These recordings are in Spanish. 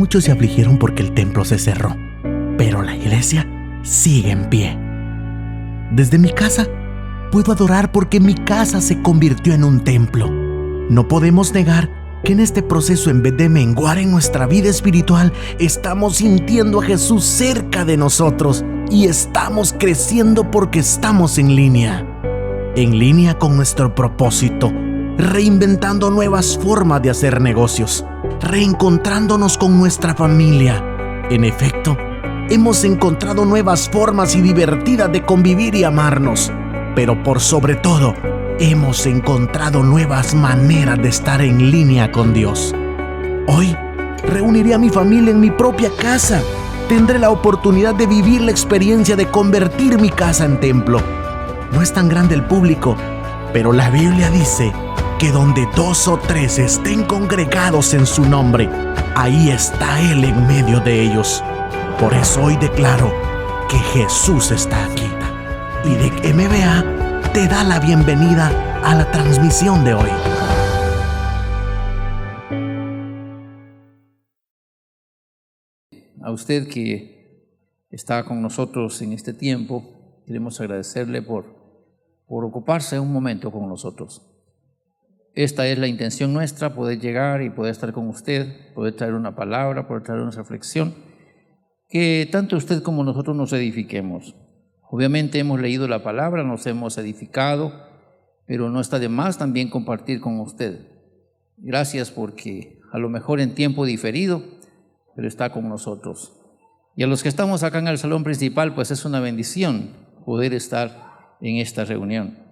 Muchos se afligieron porque el templo se cerró, pero la iglesia sigue en pie. Desde mi casa puedo adorar porque mi casa se convirtió en un templo. No podemos negar que en este proceso, en vez de menguar en nuestra vida espiritual, estamos sintiendo a Jesús cerca de nosotros y estamos creciendo porque estamos en línea con nuestro propósito, reinventando nuevas formas de hacer negocios, reencontrándonos con nuestra familia. En efecto, hemos encontrado nuevas formas y divertidas de convivir y amarnos, pero por sobre todo, hemos encontrado nuevas maneras de estar en línea con Dios. Hoy, reuniré a mi familia en mi propia casa. Tendré la oportunidad de vivir la experiencia de convertir mi casa en templo. No es tan grande el público, pero la Biblia dice que donde 2 o 3 estén congregados en su nombre, ahí está Él en medio de ellos. Por eso hoy declaro que Jesús está aquí. Y de MBA te da la bienvenida a la transmisión de hoy. A usted que está con nosotros en este tiempo, queremos agradecerle por ocuparse un momento con nosotros. Esta es la intención nuestra, poder llegar y poder estar con usted, poder traer una palabra, poder traer una reflexión, que tanto usted como nosotros nos edifiquemos. Obviamente hemos leído la palabra, nos hemos edificado, pero no está de más también compartir con usted. Gracias porque a lo mejor en tiempo diferido, pero está con nosotros. Y a los que estamos acá en el salón principal, pues es una bendición poder estar en esta reunión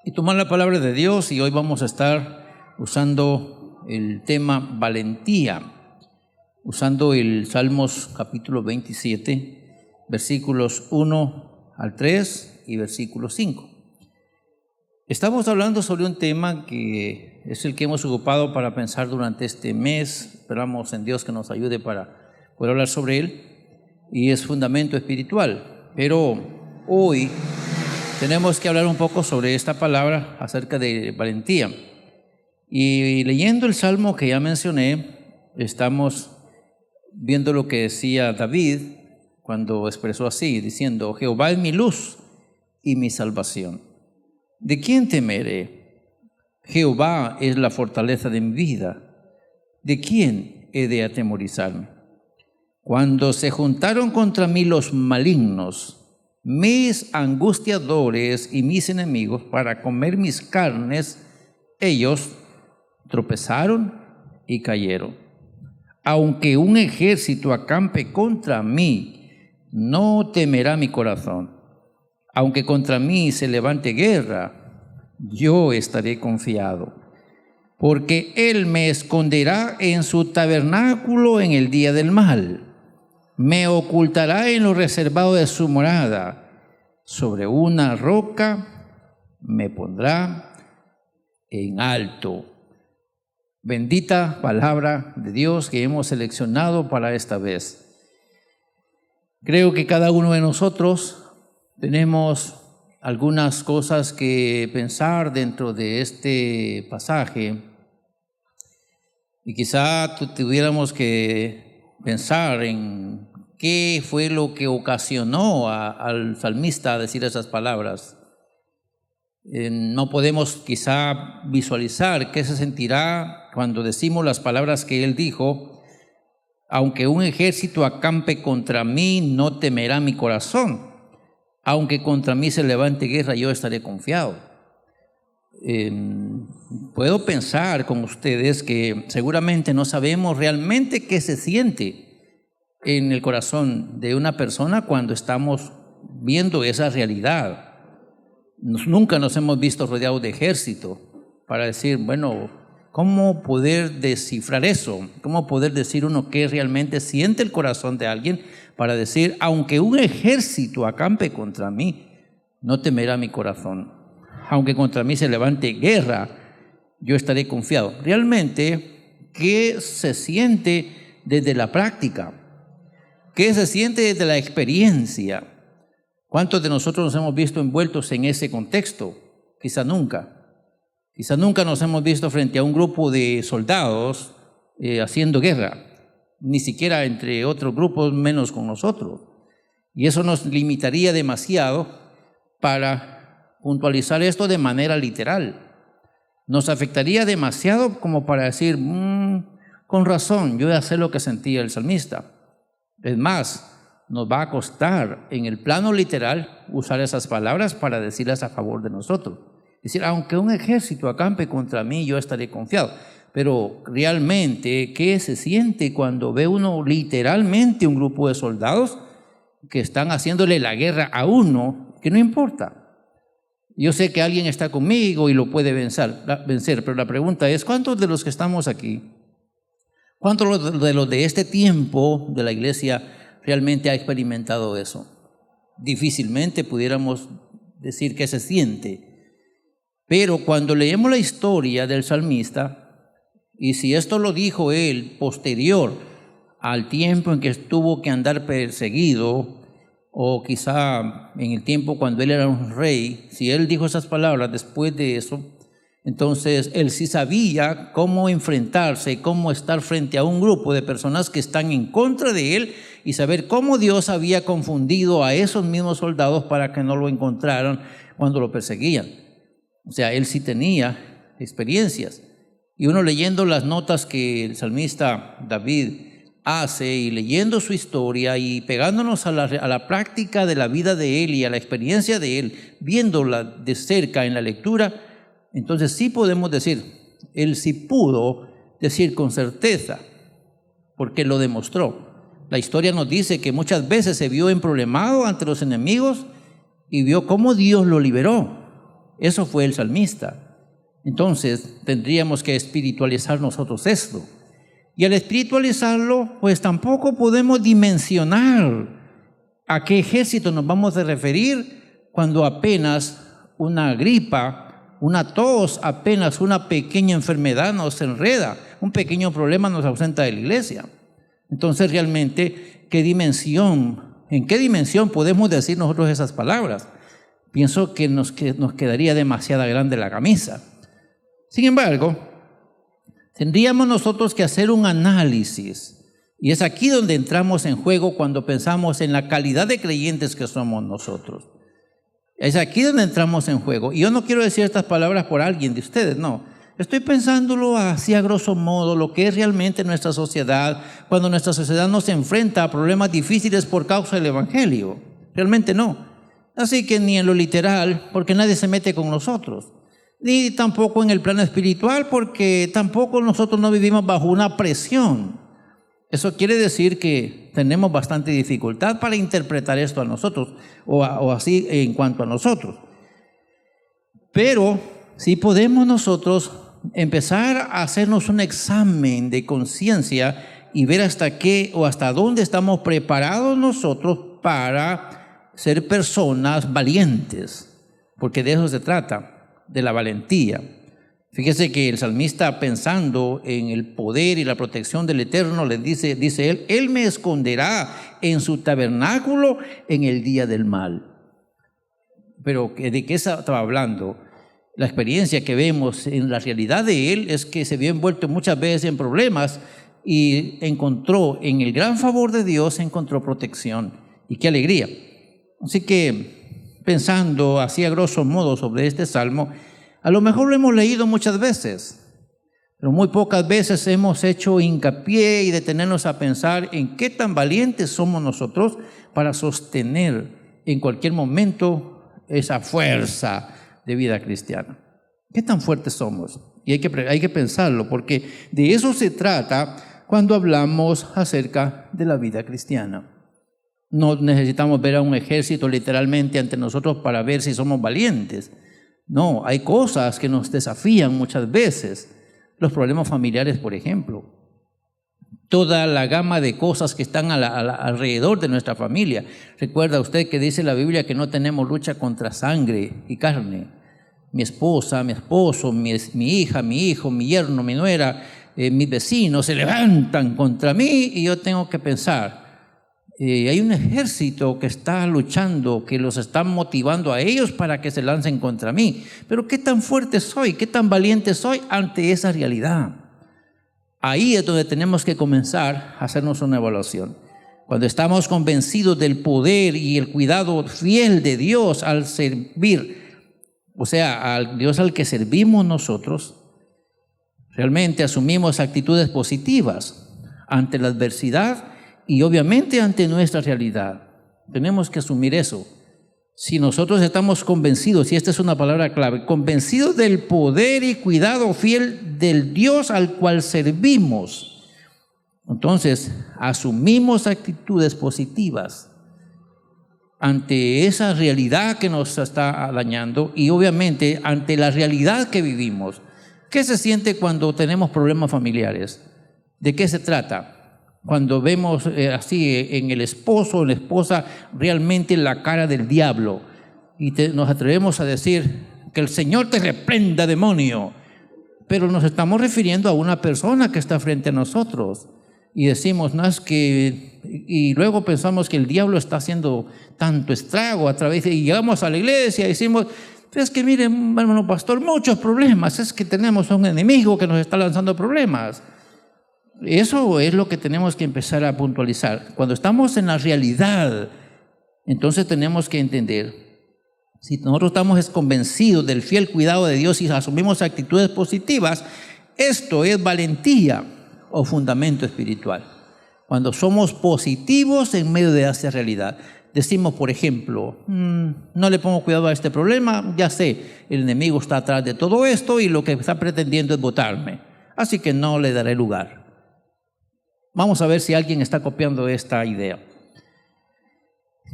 y tomar la palabra de Dios. Y hoy vamos a estar usando el tema valentía, usando el Salmos capítulo 27, versículos 1 al 3 y versículo 5. Estamos hablando sobre un tema que es el que hemos ocupado para pensar durante este mes. Esperamos en Dios que nos ayude para poder hablar sobre él, y es fundamento espiritual. Pero hoy tenemos que hablar un poco sobre esta palabra acerca de valentía. Y leyendo el salmo que ya mencioné, estamos viendo lo que decía David cuando expresó así, diciendo: Jehová es mi luz y mi salvación. ¿De quién temeré? Jehová es la fortaleza de mi vida. ¿De quién he de atemorizarme? Cuando se juntaron contra mí los malignos, mis angustiadores y mis enemigos, para comer mis carnes, ellos tropezaron y cayeron. Aunque un ejército acampe contra mí, no temerá mi corazón. Aunque contra mí se levante guerra, yo estaré confiado. Porque Él me esconderá en su tabernáculo en el día del mal. Me ocultará en lo reservado de su morada. Sobre una roca me pondrá en alto. Bendita palabra de Dios que hemos seleccionado para esta vez. Creo que cada uno de nosotros tenemos algunas cosas que pensar dentro de este pasaje, y quizá tuviéramos que pensar en qué fue lo que ocasionó al salmista a decir esas palabras. No podemos quizá visualizar qué se sentirá cuando decimos las palabras que él dijo: aunque un ejército acampe contra mí, no temerá mi corazón. Aunque contra mí se levante guerra, yo estaré confiado. Puedo pensar con ustedes que seguramente no sabemos realmente qué se siente en el corazón de una persona cuando estamos viendo esa realidad. Nunca nos hemos visto rodeados de ejército para decir, bueno, ¿cómo poder descifrar eso? ¿Cómo poder decir uno qué realmente siente el corazón de alguien para decir, aunque un ejército acampe contra mí, no temerá mi corazón? Aunque contra mí se levante guerra, yo estaré confiado. Realmente, ¿qué se siente desde la práctica? ¿Qué se siente desde la experiencia? ¿Cuántos de nosotros nos hemos visto envueltos en ese contexto? Quizá nunca. Quizá nunca nos hemos visto frente a un grupo de soldados haciendo guerra. ni siquiera entre otros grupos, menos con nosotros. Y eso nos limitaría demasiado para puntualizar esto de manera literal. Nos afectaría demasiado como para decir, con razón, yo ya sé lo que sentía el salmista. Es más, nos va a costar en el plano literal usar esas palabras para decirlas a favor de nosotros. Es decir, aunque un ejército acampe contra mí, yo estaré confiado. Pero realmente, ¿qué se siente cuando ve uno literalmente un grupo de soldados que están haciéndole la guerra a uno, que no importa? Yo sé que alguien está conmigo y lo puede vencer, pero la pregunta es, ¿cuántos de los que estamos aquí, cuántos de los de este tiempo de la iglesia realmente ha experimentado eso? Difícilmente pudiéramos decir que se siente. Pero cuando leemos la historia del salmista, y si esto lo dijo él posterior al tiempo en que tuvo que andar perseguido, o quizá en el tiempo cuando él era un rey, si él dijo esas palabras después de eso, entonces él sí sabía cómo enfrentarse, cómo estar frente a un grupo de personas que están en contra de él y saber cómo Dios había confundido a esos mismos soldados para que no lo encontraran cuando lo perseguían. O sea, él sí tenía experiencias. Y uno leyendo las notas que el salmista David hace y leyendo su historia y pegándonos a la práctica de la vida de él y a la experiencia de él, viéndola de cerca en la lectura, entonces sí podemos decir, él sí pudo decir con certeza, porque lo demostró. La historia nos dice que muchas veces se vio emproblemado ante los enemigos y vio cómo Dios lo liberó. Eso fue el salmista. Entonces tendríamos que espiritualizar nosotros esto. Y al espiritualizarlo, pues tampoco podemos dimensionar a qué ejército nos vamos a referir cuando apenas una gripa, una tos, apenas una pequeña enfermedad nos enreda, un pequeño problema nos ausenta de la iglesia. Entonces realmente, ¿en qué dimensión podemos decir nosotros esas palabras? Pienso que nos quedaría demasiado grande la camisa. Sin embargo, tendríamos nosotros que hacer un análisis, y es aquí donde entramos en juego cuando pensamos en la calidad de creyentes que somos nosotros. Es aquí donde entramos en juego. Y yo no quiero decir estas palabras por alguien de ustedes, no. Estoy pensándolo así a grosso modo, lo que es realmente nuestra sociedad, cuando nuestra sociedad nos enfrenta a problemas difíciles por causa del Evangelio. Realmente no. Así que ni en lo literal, porque nadie se mete con nosotros. Ni tampoco en el plano espiritual, porque tampoco nosotros no vivimos bajo una presión. Eso quiere decir que tenemos bastante dificultad para interpretar esto a nosotros, o así en cuanto a nosotros. Pero sí podemos nosotros empezar a hacernos un examen de conciencia y ver hasta qué o hasta dónde estamos preparados nosotros para ser personas valientes, porque de eso se trata, de la valentía. Fíjese que el salmista, pensando en el poder y la protección del Eterno, le dice él, Él me esconderá en su tabernáculo en el día del mal. Pero ¿de qué estaba hablando? La experiencia que vemos en la realidad de él es que se vio envuelto muchas veces en problemas y encontró en el gran favor de Dios, encontró protección. Y qué alegría. Así que, pensando así a grosso modo sobre este salmo, a lo mejor lo hemos leído muchas veces, pero muy pocas veces hemos hecho hincapié y detenernos a pensar en qué tan valientes somos nosotros para sostener en cualquier momento esa fuerza de vida cristiana. ¿Qué tan fuertes somos? Y hay que pensarlo, porque de eso se trata cuando hablamos acerca de la vida cristiana. No necesitamos ver a un ejército literalmente ante nosotros para ver si somos valientes. No, hay cosas que nos desafían muchas veces. Los problemas familiares, por ejemplo. Toda la gama de cosas que están alrededor de nuestra familia. Recuerda usted que dice la Biblia que no tenemos lucha contra sangre y carne. Mi esposa, mi esposo, mi hija, mi hijo, mi yerno, mi nuera, mis vecinos se levantan contra mí y yo tengo que pensar. Hay un ejército que está luchando, que los está motivando a ellos para que se lancen contra mí. Pero ¿qué tan fuerte soy? ¿Qué tan valiente soy ante esa realidad? Ahí es donde tenemos que comenzar a hacernos una evaluación. Cuando estamos convencidos del poder y el cuidado fiel de Dios al servir, o sea, al Dios al que servimos nosotros, realmente asumimos actitudes positivas ante la adversidad y obviamente ante nuestra realidad. Tenemos que asumir eso. Si nosotros estamos convencidos, y esta es una palabra clave, convencidos del poder y cuidado fiel del Dios al cual servimos, entonces asumimos actitudes positivas ante esa realidad que nos está dañando y obviamente ante la realidad que vivimos. ¿Qué se siente cuando tenemos problemas familiares? ¿De qué se trata? Cuando vemos así en el esposo o la esposa realmente la cara del diablo y nos atrevemos a decir que el Señor te reprenda, demonio, pero nos estamos refiriendo a una persona que está frente a nosotros y decimos, no es que, y luego pensamos que el diablo está haciendo tanto estrago a través de, y llegamos a la iglesia y decimos, es que miren, hermano pastor, muchos problemas, es que tenemos un enemigo que nos está lanzando problemas. Eso es lo que tenemos que empezar a puntualizar. Cuando estamos en la realidad, entonces tenemos que entender, si nosotros estamos convencidos del fiel cuidado de Dios y asumimos actitudes positivas, esto es valentía o fundamento espiritual. Cuando somos positivos en medio de esa realidad, decimos, por ejemplo, no le pongo cuidado a este problema, ya sé, el enemigo está atrás de todo esto y lo que está pretendiendo es botarme, así que no le daré lugar. Vamos a ver si alguien está copiando esta idea.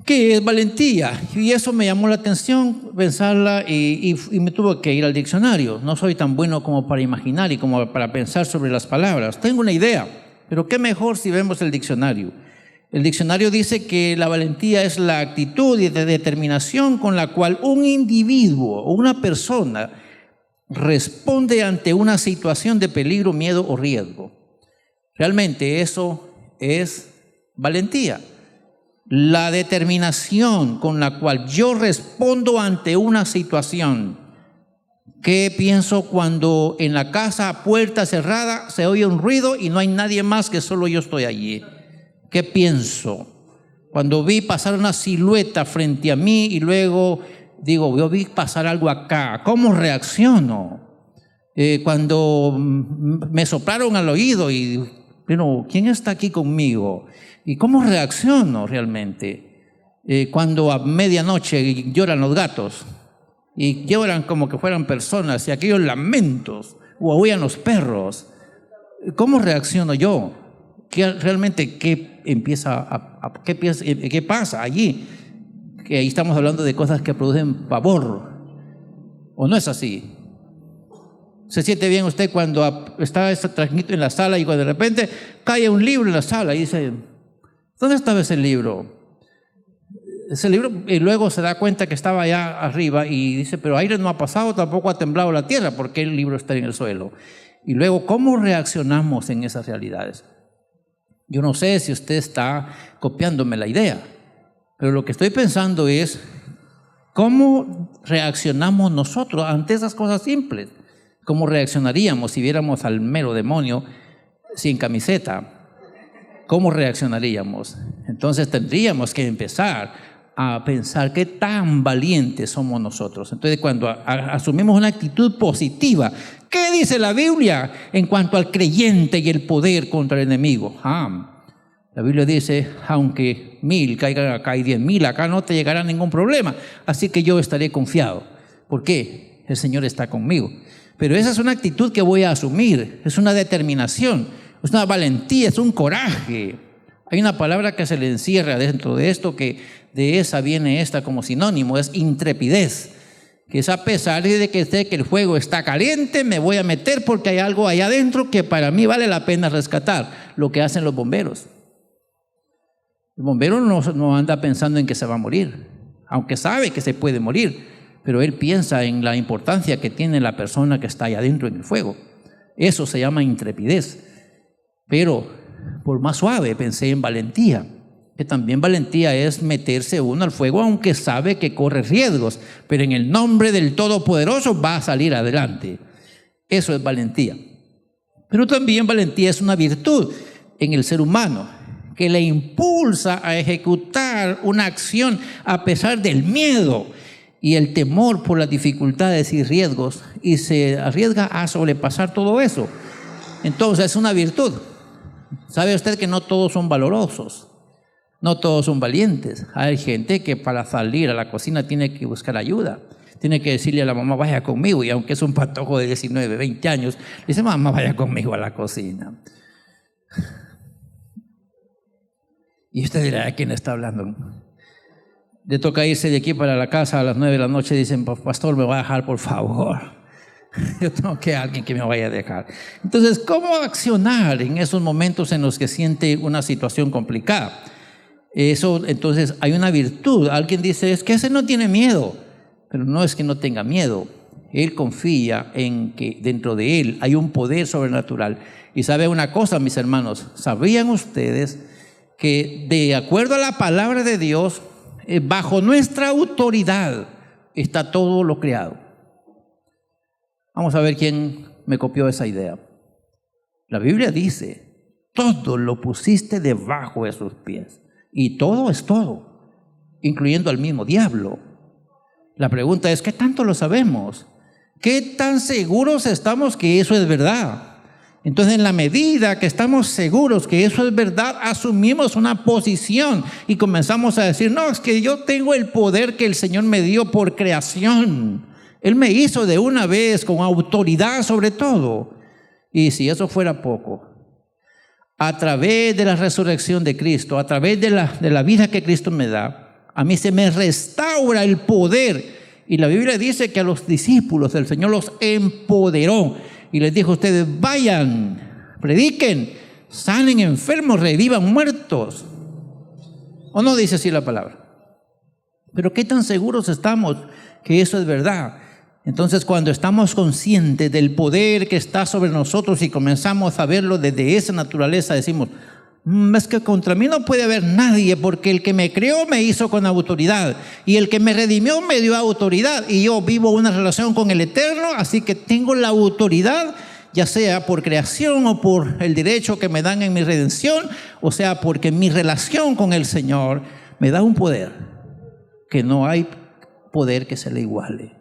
¿Qué es valentía? Y eso me llamó la atención pensarla y me tuve que ir al diccionario. No soy tan bueno como para imaginar y como para pensar sobre las palabras. Tengo una idea, pero qué mejor si vemos el diccionario. El diccionario dice que la valentía es la actitud y determinación con la cual un individuo o una persona responde ante una situación de peligro, miedo o riesgo. Realmente eso es valentía. La determinación con la cual yo respondo ante una situación. ¿Qué pienso cuando en la casa, puerta cerrada, se oye un ruido y no hay nadie más que solo yo estoy allí? ¿Qué pienso? Cuando vi pasar una silueta frente a mí y luego digo, yo vi pasar algo acá, ¿cómo reacciono? Cuando me soplaron al oído y, pero, ¿quién está aquí conmigo? ¿Y cómo reacciono realmente? Cuando a medianoche lloran los gatos y lloran como que fueran personas y aquellos lamentos o oían los perros, ¿cómo reacciono yo? ¿Qué pasa allí? Que ahí estamos hablando de cosas que producen pavor. ¿O no es así? ¿Se siente bien usted cuando está tranquilo en la sala y cuando de repente cae un libro en la sala y dice, ¿dónde estaba ese libro? Ese libro, y luego se da cuenta que estaba allá arriba y dice, pero aire no ha pasado, tampoco ha temblado la tierra, porque el libro está en el suelo. Y luego, ¿cómo reaccionamos en esas realidades? Yo no sé si usted está copiándome la idea, pero lo que estoy pensando es, ¿cómo reaccionamos nosotros ante esas cosas simples? ¿Cómo reaccionaríamos si viéramos al mero demonio sin camiseta? ¿Cómo reaccionaríamos? Entonces tendríamos que empezar a pensar qué tan valientes somos nosotros. Entonces cuando asumimos una actitud positiva, ¿qué dice la Biblia en cuanto al creyente y el poder contra el enemigo? La Biblia dice, aunque 1000 caigan acá y 10,000 acá, no te llegará ningún problema. Así que yo estaré confiado. ¿Por qué? El Señor está conmigo. Pero esa es una actitud que voy a asumir, es una determinación, es una valentía, es un coraje. Hay una palabra que se le encierra dentro de esto, que de esa viene esta como sinónimo, es intrepidez. Que es a pesar de que sé que el fuego está caliente, me voy a meter porque hay algo allá adentro que para mí vale la pena rescatar, lo que hacen los bomberos. El bombero no anda pensando en que se va a morir, aunque sabe que se puede morir. Pero él piensa en la importancia que tiene la persona que está allá adentro en el fuego. Eso se llama intrepidez. Pero por más suave pensé en valentía, que también valentía es meterse uno al fuego aunque sabe que corre riesgos, pero en el nombre del Todopoderoso va a salir adelante. Eso es valentía. Pero también valentía es una virtud en el ser humano que le impulsa a ejecutar una acción a pesar del miedo y el temor por las dificultades y riesgos, y se arriesga a sobrepasar todo eso. Entonces es una virtud. ¿Sabe usted que no todos son valorosos? No todos son valientes. Hay gente que para salir a la cocina tiene que buscar ayuda. Tiene que decirle a la mamá, vaya conmigo, y aunque es un patojo de 19, 20 años, le dice, mamá, vaya conmigo a la cocina. Y usted dirá, ¿a quién está hablando? Le toca irse de aquí para la casa a las 9 de la noche, dicen, pastor, me va a dejar, por favor. Yo tengo que alguien que me vaya a dejar. Entonces, ¿cómo accionar en esos momentos en los que siente una situación complicada? Eso, entonces, hay una virtud. Alguien dice, es que ese no tiene miedo. Pero no es que no tenga miedo. Él confía en que dentro de él hay un poder sobrenatural. Y sabe una cosa, mis hermanos, ¿sabían ustedes que de acuerdo a la palabra de Dios, bajo nuestra autoridad está todo lo creado? Vamos a ver quién me copió esa idea. La Biblia dice, todo lo pusiste debajo de sus pies. Y todo es todo, incluyendo al mismo diablo. La pregunta es, ¿qué tanto lo sabemos? ¿Qué tan seguros estamos que eso es verdad? Entonces, en la medida que estamos seguros que eso es verdad, asumimos una posición y comenzamos a decir, no, es que yo tengo el poder que el Señor me dio por creación. Él me hizo de una vez con autoridad sobre todo. Y si eso fuera poco, a través de la resurrección de Cristo, a través de la vida que Cristo me da, a mí se me restaura el poder. Y la Biblia dice que a los discípulos el Señor los empoderó y les dijo a ustedes, vayan, prediquen, sanen enfermos, revivan muertos. ¿O no dice así la palabra? Pero ¿qué tan seguros estamos que eso es verdad? Entonces, cuando estamos conscientes del poder que está sobre nosotros y comenzamos a verlo desde esa naturaleza, decimos, es que contra mí no puede haber nadie, porque el que me creó me hizo con autoridad, y el que me redimió me dio autoridad, y yo vivo una relación con el Eterno, así que tengo la autoridad, ya sea por creación o por el derecho que me dan en mi redención, o sea, porque mi relación con el Señor me da un poder que no hay poder que se le iguale.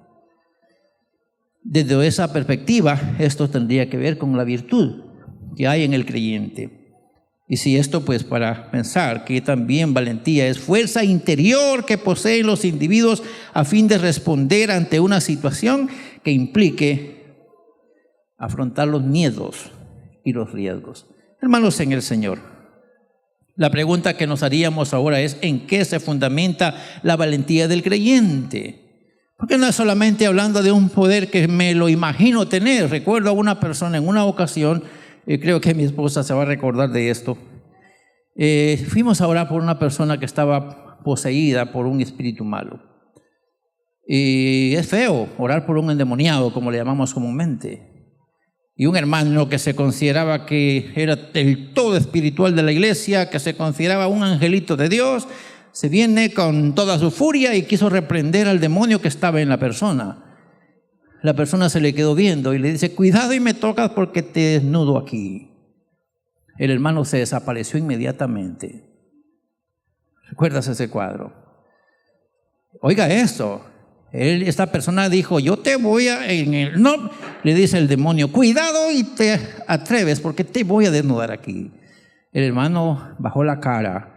Desde esa perspectiva, esto tendría que ver con la virtud que hay en el creyente. Y si esto, pues, para pensar que también valentía es fuerza interior que poseen los individuos a fin de responder ante una situación que implique afrontar los miedos y los riesgos. Hermanos en el Señor, la pregunta que nos haríamos ahora es, ¿en qué se fundamenta la valentía del creyente? Porque no es solamente hablando de un poder que me lo imagino tener. Recuerdo a una persona en una ocasión, creo que mi esposa se va a recordar de esto. Fuimos a orar por una persona que estaba poseída por un espíritu malo. Y es feo orar por un endemoniado, como le llamamos comúnmente. Y un hermano que se consideraba que era el todo espiritual de la iglesia, que se consideraba un angelito de Dios, se viene con toda su furia y quiso reprender al demonio que estaba en la persona. La persona se le quedó viendo y le dice, cuidado y me tocas porque te desnudo aquí. El hermano se desapareció inmediatamente. ¿Recuerdas ese cuadro? Oiga esto. Esta persona dijo, yo te voy a... No, le dice el demonio, cuidado y te atreves porque te voy a desnudar aquí. El hermano bajó la cara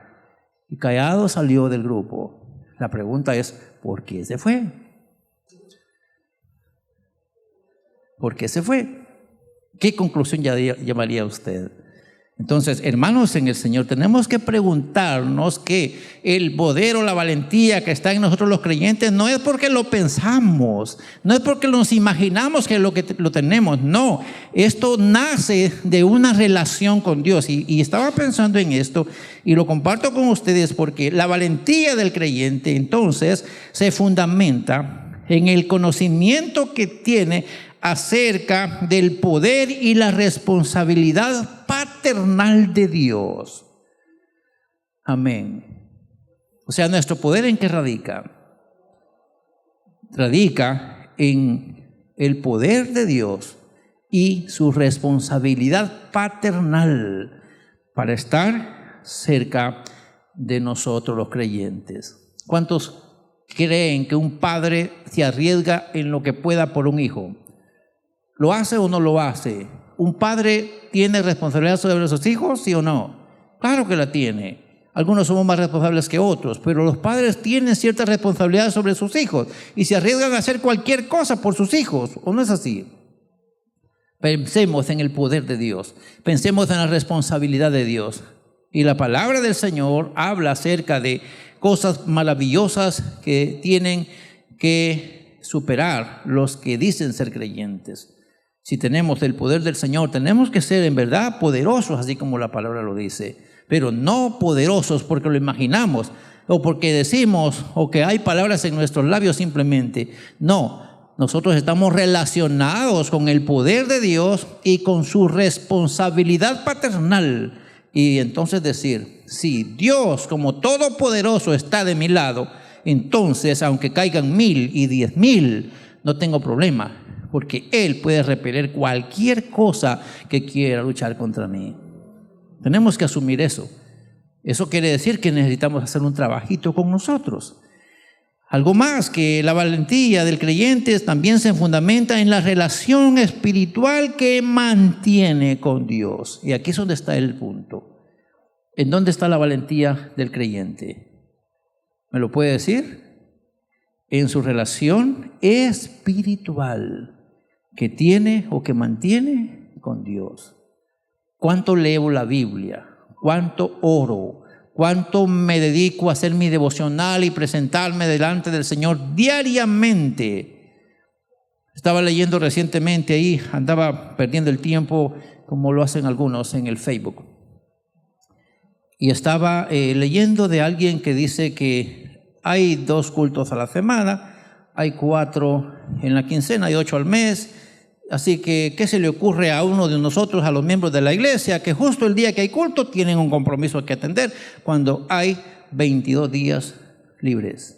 y callado salió del grupo. La pregunta es, ¿por qué se fue? ¿Por qué se fue? ¿Qué conclusión llamaría usted? Entonces, hermanos en el Señor, tenemos que preguntarnos que el poder o la valentía que está en nosotros los creyentes no es porque lo pensamos, no es porque nos imaginamos que lo tenemos, no. Esto nace de una relación con Dios y estaba pensando en esto y lo comparto con ustedes porque la valentía del creyente entonces se fundamenta en el conocimiento que tiene acerca del poder y la responsabilidad paternal de Dios. Amén. O sea, nuestro poder, ¿en qué radica? Radica en el poder de Dios y su responsabilidad paternal para estar cerca de nosotros los creyentes. ¿Cuántos creen que un padre se arriesga en lo que pueda por un hijo? ¿Lo hace o no lo hace? ¿Un padre tiene responsabilidad sobre sus hijos, sí o no? Claro que la tiene. Algunos somos más responsables que otros, pero los padres tienen cierta responsabilidad sobre sus hijos y se arriesgan a hacer cualquier cosa por sus hijos, ¿o no es así? Pensemos en el poder de Dios, pensemos en la responsabilidad de Dios. Y la palabra del Señor habla acerca de cosas maravillosas que tienen que superar los que dicen ser creyentes. Si tenemos el poder del Señor, tenemos que ser en verdad poderosos, así como la palabra lo dice, pero no poderosos porque lo imaginamos o porque decimos o que hay palabras en nuestros labios simplemente. No, nosotros estamos relacionados con el poder de Dios y con su responsabilidad paternal. Y entonces decir, si Dios como todopoderoso está de mi lado, entonces aunque caigan 1000 y 10,000, no tengo problema, porque Él puede repeler cualquier cosa que quiera luchar contra mí. Tenemos que asumir eso. Eso quiere decir que necesitamos hacer un trabajito con nosotros. Algo más, que la valentía del creyente también se fundamenta en la relación espiritual que mantiene con Dios. Y aquí es donde está el punto. ¿En dónde está la valentía del creyente? ¿Me lo puede decir? En su relación espiritual que tiene o que mantiene con Dios. ¿Cuánto leo la Biblia? ¿Cuánto oro? ¿Cuánto me dedico a hacer mi devocional y presentarme delante del Señor diariamente? Estaba leyendo recientemente ahí, andaba perdiendo el tiempo como lo hacen algunos en el Facebook. Y estaba leyendo de alguien que dice que hay 2 cultos a la semana, hay 4 en la quincena, hay 8 al mes. Así que, ¿qué se le ocurre a uno de nosotros, a los miembros de la iglesia, que justo el día que hay culto tienen un compromiso que atender cuando hay 22 días libres?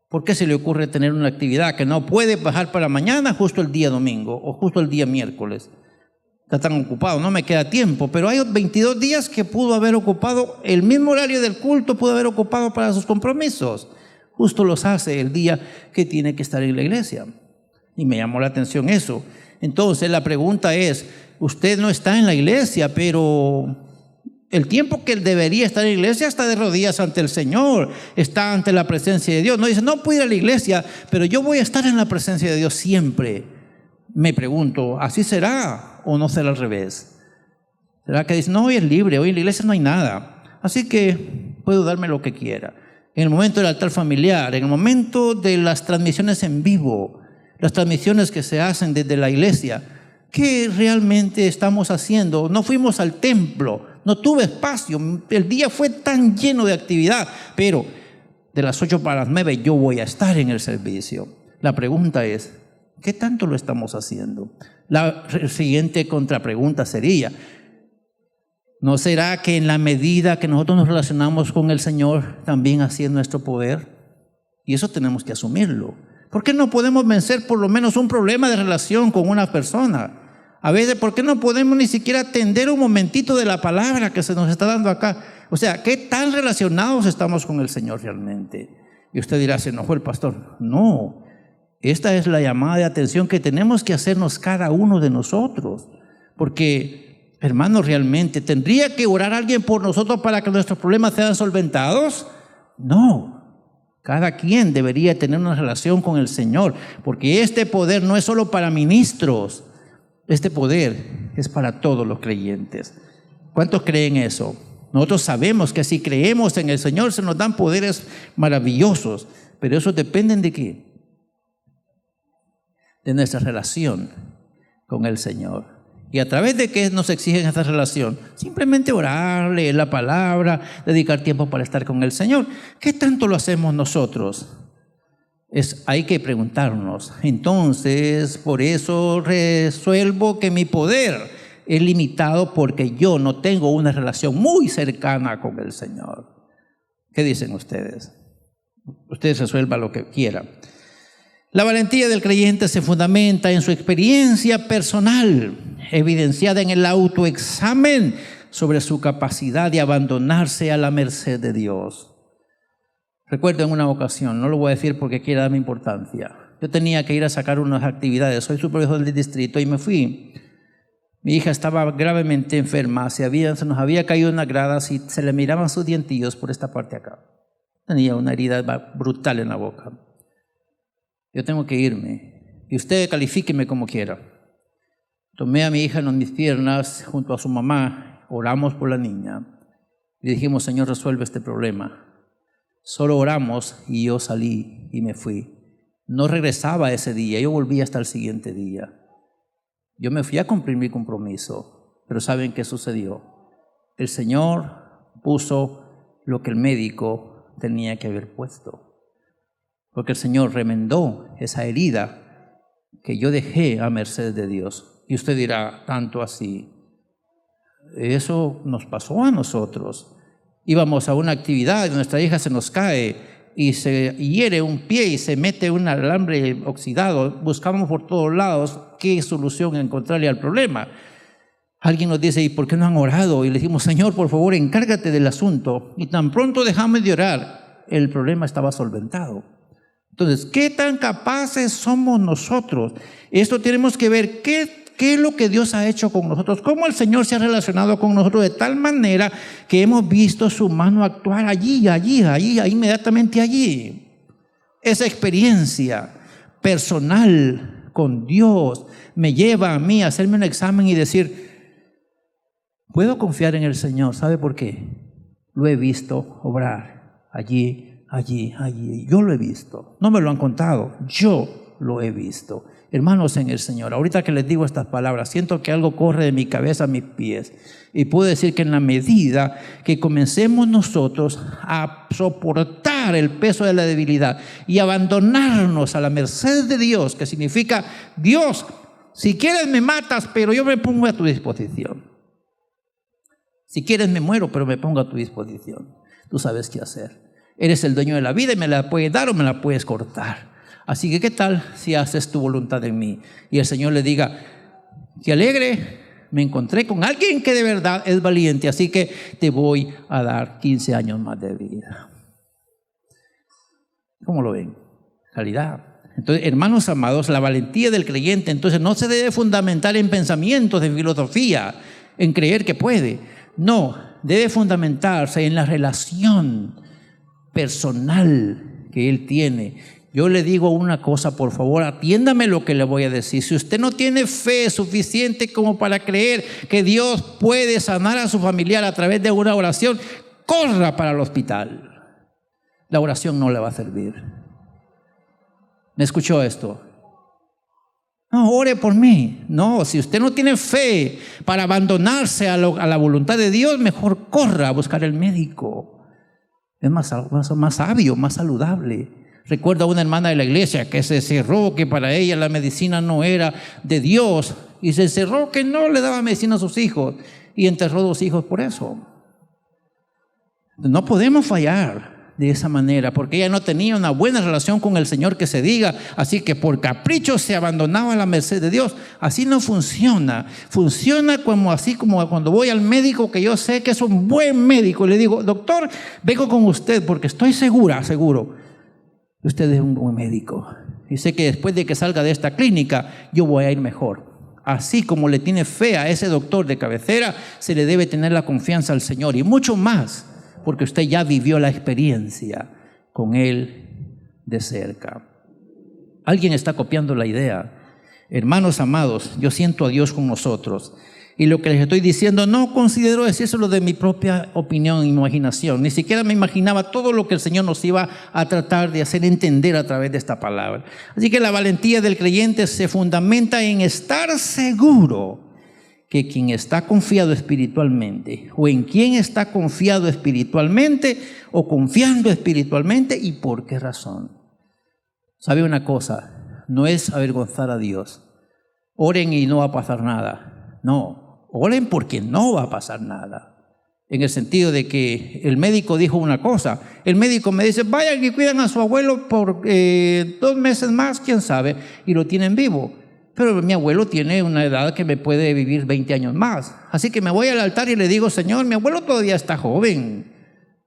¿Por qué se le ocurre tener una actividad que no puede bajar para mañana justo el día domingo o justo el día miércoles? Está tan ocupado, no me queda tiempo, pero hay 22 días que pudo haber ocupado, el mismo horario del culto pudo haber ocupado para sus compromisos. Justo los hace el día que tiene que estar en la iglesia. Y me llamó la atención eso. Entonces la pregunta es, usted no está en la iglesia, pero el tiempo que él debería estar en la iglesia está de rodillas ante el Señor, está ante la presencia de Dios. No dice, no puedo ir a la iglesia, pero yo voy a estar en la presencia de Dios siempre. Me pregunto, ¿así será o no será al revés? ¿Será que dice, no, hoy es libre, hoy en la iglesia no hay nada, así que puedo darme lo que quiera? En el momento del altar familiar, en el momento de las transmisiones en vivo, las transmisiones que se hacen desde la iglesia, ¿qué realmente estamos haciendo? No fuimos al templo, no tuve espacio, el día fue tan lleno de actividad, pero de las 8 para las 9 yo voy a estar en el servicio. La pregunta es, ¿qué tanto lo estamos haciendo? La siguiente contrapregunta sería, ¿no será que en la medida que nosotros nos relacionamos con el Señor, también así es nuestro poder? Y eso tenemos que asumirlo. ¿Por qué no podemos vencer por lo menos un problema de relación con una persona? A veces, ¿por qué no podemos ni siquiera atender un momentito de la palabra que se nos está dando acá? O sea, ¿qué tan relacionados estamos con el Señor realmente? Y usted dirá, se enojó el pastor. No, esta es la llamada de atención que tenemos que hacernos cada uno de nosotros. Porque, hermanos, realmente, ¿tendría que orar alguien por nosotros para que nuestros problemas sean solventados? No. Cada quien debería tener una relación con el Señor, porque este poder no es solo para ministros, este poder es para todos los creyentes. ¿Cuántos creen eso? Nosotros sabemos que si creemos en el Señor se nos dan poderes maravillosos, pero eso depende ¿de qué? De nuestra relación con el Señor. ¿Y a través de qué nos exigen esta relación? Simplemente orar, leer la palabra, dedicar tiempo para estar con el Señor. ¿Qué tanto lo hacemos nosotros? Hay que preguntarnos. Entonces, por eso resuelvo que mi poder es limitado porque yo no tengo una relación muy cercana con el Señor. ¿Qué dicen ustedes? Ustedes resuelvan lo que quieran. La valentía del creyente se fundamenta en su experiencia personal, evidenciada en el autoexamen sobre su capacidad de abandonarse a la merced de Dios. Recuerdo en una ocasión, no lo voy a decir porque quiera darme importancia, yo tenía que ir a sacar unas actividades, soy supervisor del distrito y me fui. Mi hija estaba gravemente enferma, se nos había caído unas gradas y se le miraban sus dientillos por esta parte acá. Tenía una herida brutal en la boca. Yo tengo que irme y usted califíqueme como quiera. Tomé a mi hija en mis piernas junto a su mamá, oramos por la niña y dijimos, Señor, resuelve este problema. Solo oramos y yo salí y me fui. No regresaba ese día, yo volví hasta el siguiente día. Yo me fui a cumplir mi compromiso, pero ¿saben qué sucedió? El Señor puso lo que el médico tenía que haber puesto. Porque el Señor remendó esa herida que yo dejé a merced de Dios. Y usted dirá, tanto así. Eso nos pasó a nosotros. Íbamos a una actividad y nuestra hija se nos cae y se hiere un pie y se mete un alambre oxidado. Buscamos por todos lados qué solución encontrarle al problema. Alguien nos dice, ¿y por qué no han orado? Y le decimos, Señor, por favor, encárgate del asunto. Y tan pronto dejamos de orar, el problema estaba solventado. Entonces, ¿qué tan capaces somos nosotros? Esto tenemos que ver qué es lo que Dios ha hecho con nosotros, cómo el Señor se ha relacionado con nosotros de tal manera que hemos visto su mano actuar allí, inmediatamente allí. Esa experiencia personal con Dios me lleva a mí a hacerme un examen y decir, puedo confiar en el Señor. ¿Sabe por qué? Lo he visto obrar allí. Yo lo he visto. No me lo han contado. Yo lo he visto. Hermanos en el Señor, ahorita que les digo estas palabras, siento que algo corre de mi cabeza a mis pies. Y puedo decir que en la medida que comencemos nosotros a soportar el peso de la debilidad y abandonarnos a la merced de Dios, que significa, Dios, si quieres me matas, pero yo me pongo a tu disposición. Si quieres me muero, pero me pongo a tu disposición. Tú sabes qué hacer. Eres el dueño de la vida y me la puedes dar o me la puedes cortar. Así que, ¿qué tal si haces tu voluntad en mí? Y el Señor le diga, qué alegre, me encontré con alguien que de verdad es valiente, así que te voy a dar 15 años más de vida. ¿Cómo lo ven? Calidad. Entonces, hermanos amados, la valentía del creyente entonces no se debe fundamentar en pensamientos de filosofía, en creer que puede. No, debe fundamentarse en la relación personal que él tiene. Yo le digo una cosa, por favor, atiéndame lo que le voy a decir. Si usted no tiene fe suficiente como para creer que Dios puede sanar a su familiar a través de una oración, corra para el hospital. La oración no le va a servir. ¿Me escuchó esto? No, ore por mí. No, si usted no tiene fe para abandonarse a la voluntad de Dios, mejor corra a buscar el médico. Es más sabio, más saludable. Recuerdo a una hermana de la iglesia que se cerró que para ella la medicina no era de Dios y se cerró que no le daba medicina a sus hijos y enterró 2 hijos por eso. No podemos fallar de esa manera porque ella no tenía una buena relación con el Señor que se diga, así que por capricho se abandonaba a la merced de Dios. Así no funciona. Funciona así como cuando voy al médico que yo sé que es un buen médico y le digo, doctor, vengo con usted porque estoy seguro. Usted es un buen médico y sé que después de que salga de esta clínica yo voy a ir mejor. Así como le tiene fe a ese doctor de cabecera, se le debe tener la confianza al Señor y mucho más porque usted ya vivió la experiencia con Él de cerca. Alguien está copiando la idea. Hermanos amados, yo siento a Dios con nosotros. Y lo que les estoy diciendo no considero decírselo de mi propia opinión e imaginación. Ni siquiera me imaginaba todo lo que el Señor nos iba a tratar de hacer entender a través de esta palabra. Así que la valentía del creyente se fundamenta en estar seguro que quien está confiado espiritualmente o en quien está confiado espiritualmente o confiando espiritualmente y por qué razón. ¿Sabe una cosa? No es avergonzar a Dios. Oren y no va a pasar nada. No, oren porque no va a pasar nada. en el sentido de que el médico dijo una cosa. El médico me dice, vayan y cuidan a su abuelo por 2 meses más, quién sabe, y lo tienen vivo. Pero mi abuelo tiene una edad que me puede vivir 20 años más. Así que me voy al altar y le digo, Señor, mi abuelo todavía está joven.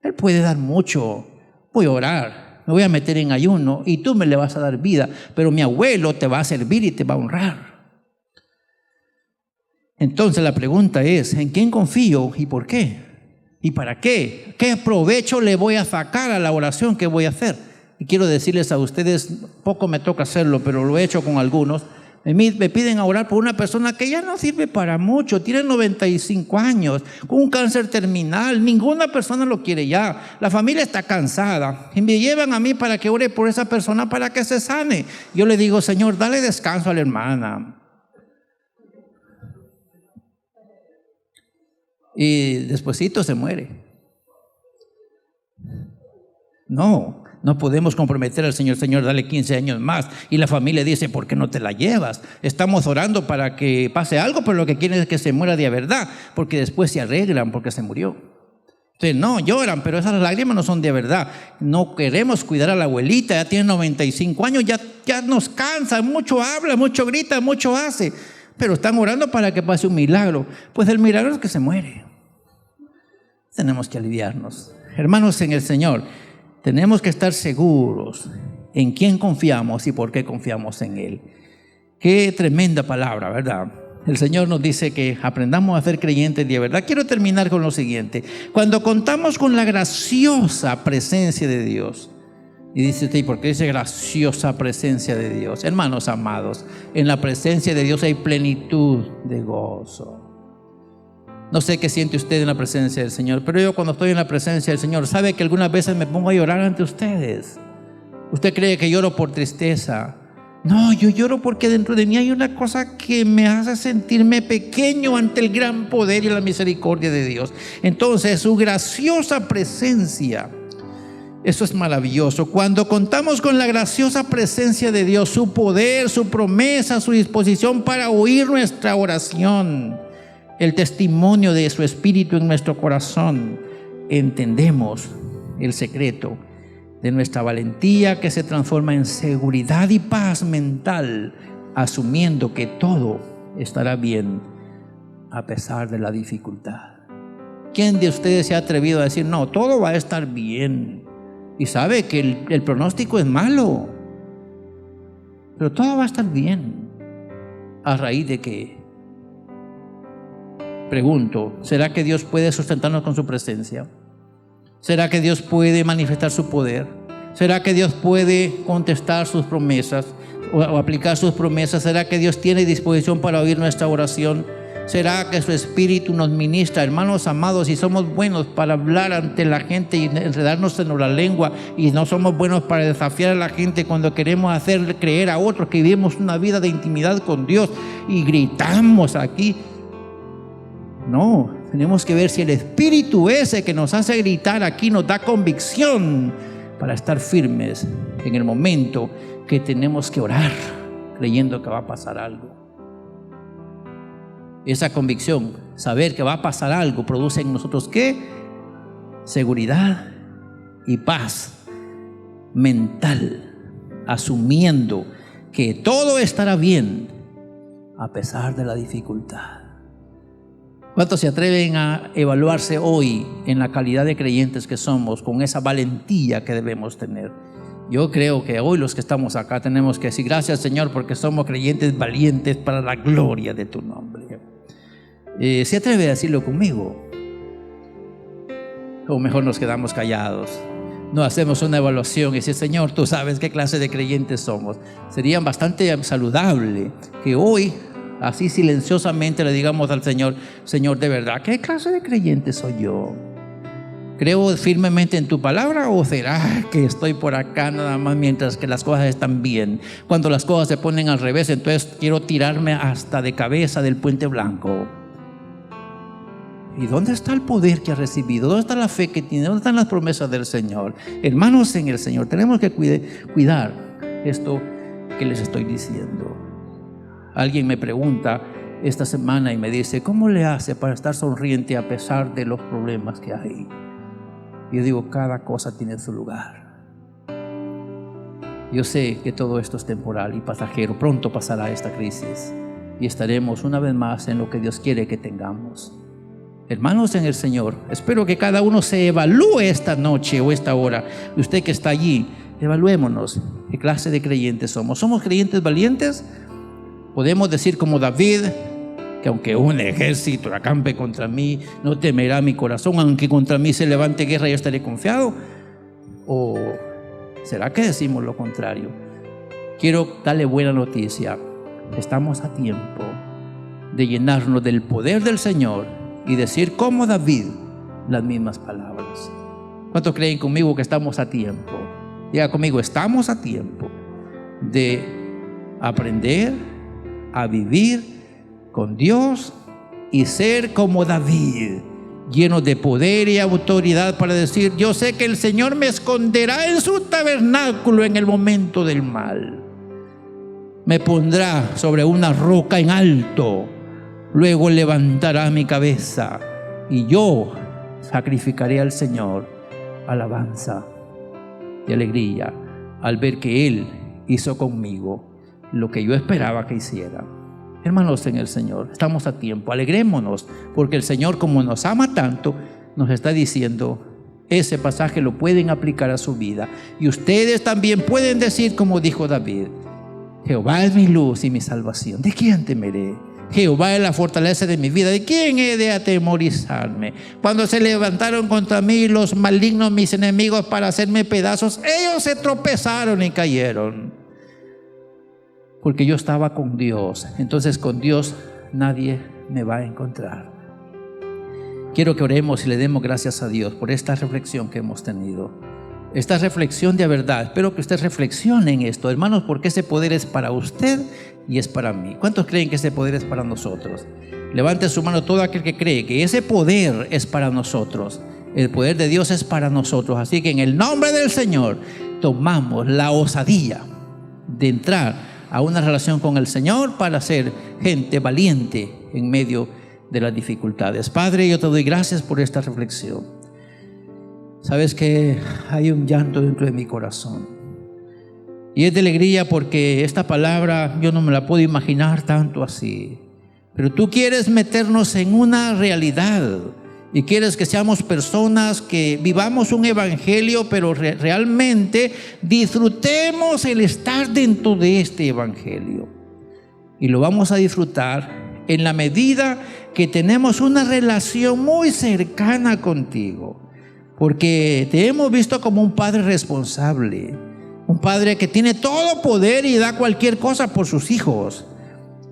Él puede dar mucho. Voy a orar, me voy a meter en ayuno y tú me le vas a dar vida. Pero mi abuelo te va a servir y te va a honrar. Entonces la pregunta es, ¿en quién confío y por qué? ¿Y para qué? ¿Qué provecho le voy a sacar a la oración que voy a hacer? Y quiero decirles a ustedes, poco me toca hacerlo, pero lo he hecho con algunos. Me piden a orar por una persona que ya no sirve para mucho, tiene 95 años, con un cáncer terminal, ninguna persona lo quiere ya, la familia está cansada, y me llevan a mí para que ore por esa persona para que se sane. Yo le digo, Señor, dale descanso a la hermana. Y despuesito se muere. No podemos comprometer al Señor, Señor, dale 15 años más. Y la familia dice, ¿por qué no te la llevas? Estamos orando para que pase algo, pero lo que quieren es que se muera de verdad, porque después se arreglan porque se murió. Entonces, no, lloran, pero esas lágrimas no son de verdad. No queremos cuidar a la abuelita, ya tiene 95 años, ya nos cansa, mucho habla, mucho grita, mucho hace. Pero están orando para que pase un milagro. Pues el milagro es que se muere. Tenemos que aliviarnos. Hermanos en el Señor, tenemos que estar seguros en quién confiamos y por qué confiamos en Él. Qué tremenda palabra, ¿verdad? El Señor nos dice que aprendamos a ser creyentes de verdad. Quiero terminar con lo siguiente. Cuando contamos con la graciosa presencia de Dios, y dice usted, ¿por qué dice graciosa presencia de Dios? Hermanos amados, en la presencia de Dios hay plenitud de gozo. No sé qué siente usted en la presencia del Señor, pero yo cuando estoy en la presencia del Señor, sabe que algunas veces me pongo a llorar ante ustedes. Usted cree que lloro por tristeza. No, yo lloro porque dentro de mí hay una cosa que me hace sentirme pequeño ante el gran poder y la misericordia de Dios. Entonces, su graciosa presencia, eso es maravilloso. Cuando contamos con la graciosa presencia de Dios, su poder, su promesa, su disposición para oír nuestra oración, el testimonio de su Espíritu en nuestro corazón, entendemos el secreto de nuestra valentía que se transforma en seguridad y paz mental, asumiendo que todo estará bien a pesar de la dificultad. ¿Quién de ustedes se ha atrevido a decir, no, todo va a estar bien? Y sabe que el pronóstico es malo, pero todo va a estar bien. ¿A raíz de qué? Pregunto, ¿será que Dios puede sustentarnos con su presencia? ¿Será que Dios puede manifestar su poder? ¿Será que Dios puede contestar sus promesas o aplicar sus promesas? ¿Será que Dios tiene disposición para oír nuestra oración? ¿Será que su Espíritu nos ministra? Hermanos amados, si somos buenos para hablar ante la gente y enredarnos en la lengua, y no somos buenos para desafiar a la gente cuando queremos hacerle creer a otros que vivimos una vida de intimidad con Dios y gritamos aquí. No, tenemos que ver si el Espíritu ese que nos hace gritar aquí nos da convicción para estar firmes en el momento que tenemos que orar, creyendo que va a pasar algo. Esa convicción, saber que va a pasar algo, produce en nosotros ¿qué? Seguridad y paz mental, asumiendo que todo estará bien a pesar de la dificultad. ¿Cuántos se atreven a evaluarse hoy en la calidad de creyentes que somos, con esa valentía que debemos tener? Yo creo que hoy los que estamos acá tenemos que decir gracias, Señor, porque somos creyentes valientes para la gloria de tu nombre. ¿Se atreve a decirlo conmigo? O mejor nos quedamos callados. No hacemos una evaluación y decir, Señor, tú sabes qué clase de creyentes somos. Sería bastante saludable que hoy, así silenciosamente, le digamos al Señor, Señor, de verdad, ¿qué clase de creyente soy yo? ¿Creo firmemente en tu palabra o será que estoy por acá nada más mientras que las cosas están bien? Cuando las cosas se ponen al revés, entonces quiero tirarme hasta de cabeza del puente blanco. ¿Y dónde está el poder que ha recibido? ¿Dónde está la fe que tiene? ¿Dónde están las promesas del Señor? Hermanos en el Señor, tenemos que cuidar esto que les estoy diciendo. Alguien me pregunta, esta semana y me dice, ¿cómo le hace para estar sonriente a pesar de los problemas que hay? Y yo digo, cada cosa tiene su lugar. Yo sé que todo esto es temporal y pasajero. Pronto pasará esta crisis y estaremos una vez más en lo que Dios quiere que tengamos. Hermanos en el Señor, espero que cada uno se evalúe esta noche o esta hora. Y usted que está allí, evaluémonos. ¿Qué clase de creyentes somos? ¿Somos creyentes valientes? Podemos decir como David, que aunque un ejército acampe contra mí, no temerá mi corazón, aunque contra mí se levante guerra, yo estaré confiado. ¿O será que decimos lo contrario? Quiero darle buena noticia. Estamos a tiempo de llenarnos del poder del Señor y decir como David las mismas palabras. ¿Cuántos creen conmigo que estamos a tiempo? Diga conmigo, estamos a tiempo de aprender a vivir con Dios y ser como David, llenos de poder y autoridad para decir, yo sé que el Señor me esconderá en su tabernáculo en el momento del mal. Me pondrá sobre una roca en alto, luego levantará mi cabeza y yo sacrificaré al Señor alabanza y alegría al ver que Él hizo conmigo lo que yo esperaba que hiciera. Hermanos en el Señor, estamos a tiempo, alegrémonos, porque el Señor, como nos ama tanto, nos está diciendo, ese pasaje lo pueden aplicar a su vida. Y ustedes también pueden decir como dijo David, Jehová es mi luz y mi salvación, ¿de quién temeré? Jehová es la fortaleza de mi vida, ¿de quién he de atemorizarme? Cuando se levantaron contra mí los malignos, mis enemigos, para hacerme pedazos, ellos se tropezaron y cayeron. Porque yo estaba con Dios, entonces con Dios nadie me va a encontrar. Quiero que oremos y le demos gracias a Dios por esta reflexión que hemos tenido. Esta reflexión de verdad, espero que usted reflexione en esto, hermanos, porque ese poder es para usted y es para mí. ¿Cuántos creen que ese poder es para nosotros? Levante su mano todo aquel que cree que ese poder es para nosotros. El poder de Dios es para nosotros. Así que en el nombre del Señor tomamos la osadía de entrar a una relación con el Señor para ser gente valiente en medio de las dificultades. Padre, yo te doy gracias por esta reflexión. Sabes que hay un llanto dentro de mi corazón y es de alegría porque esta palabra yo no me la puedo imaginar tanto así, pero tú quieres meternos en una realidad y quieres que seamos personas que vivamos un evangelio, pero realmente disfrutemos el estar dentro de este evangelio, y lo vamos a disfrutar en la medida que tenemos una relación muy cercana contigo. Porque te hemos visto como un padre responsable, un padre que tiene todo poder y da cualquier cosa por sus hijos.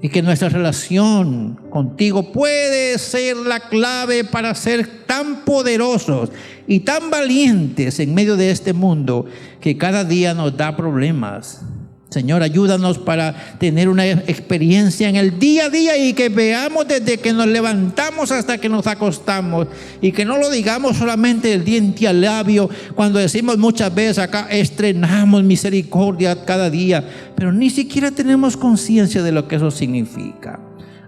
Y que nuestra relación contigo puede ser la clave para ser tan poderosos y tan valientes en medio de este mundo que cada día nos da problemas. Señor, ayúdanos para tener una experiencia en el día a día y que veamos desde que nos levantamos hasta que nos acostamos, y que no lo digamos solamente del diente al labio cuando decimos muchas veces acá, estrenamos misericordia cada día, pero ni siquiera tenemos conciencia de lo que eso significa.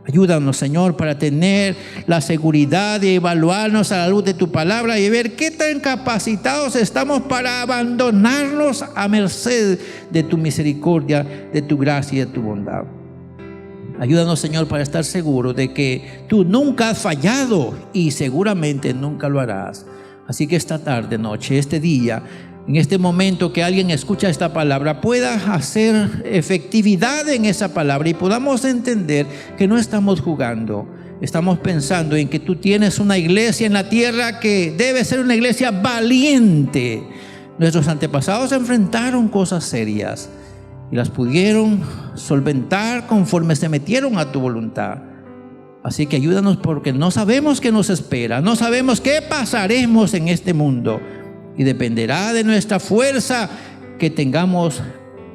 Ayúdanos, Señor, para tener la seguridad de evaluarnos a la luz de tu palabra y ver qué tan capacitados estamos para abandonarnos a merced de tu misericordia, de tu gracia y de tu bondad. Ayúdanos, Señor, para estar seguros de que tú nunca has fallado y seguramente nunca lo harás. Así que esta tarde, noche, este día, en este momento que alguien escucha esta palabra, pueda hacer efectividad en esa palabra y podamos entender que no estamos jugando. Estamos pensando en que tú tienes una iglesia en la tierra que debe ser una iglesia valiente. Nuestros antepasados enfrentaron cosas serias y las pudieron solventar conforme se metieron a tu voluntad. Así que ayúdanos, porque no sabemos qué nos espera, no sabemos qué pasaremos en este mundo. Y dependerá de nuestra fuerza que tengamos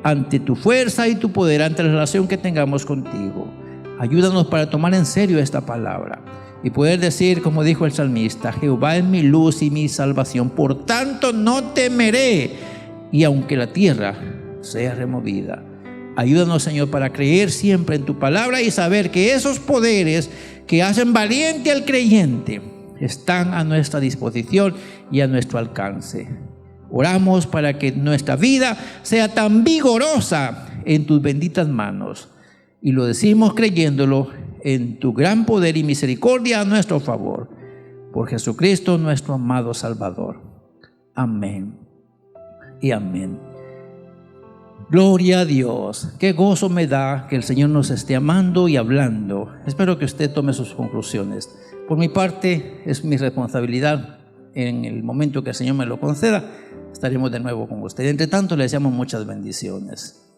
ante tu fuerza y tu poder, ante la relación que tengamos contigo. Ayúdanos para tomar en serio esta palabra y poder decir, como dijo el salmista, Jehová es mi luz y mi salvación, por tanto no temeré, y aunque la tierra sea removida, Ayúdanos, Señor, para creer siempre en tu palabra y saber que esos poderes que hacen valiente al creyente están a nuestra disposición y a nuestro alcance. Oramos para que nuestra vida sea tan vigorosa en tus benditas manos. Y lo decimos creyéndolo en tu gran poder y misericordia a nuestro favor. Por Jesucristo, nuestro amado Salvador. Amén y amén. Gloria a Dios. Qué gozo me da que el Señor nos esté amando y hablando. Espero que usted tome sus conclusiones. Por mi parte, es mi responsabilidad. En el momento que el Señor me lo conceda, estaremos de nuevo con usted. Entre tanto, le deseamos muchas bendiciones.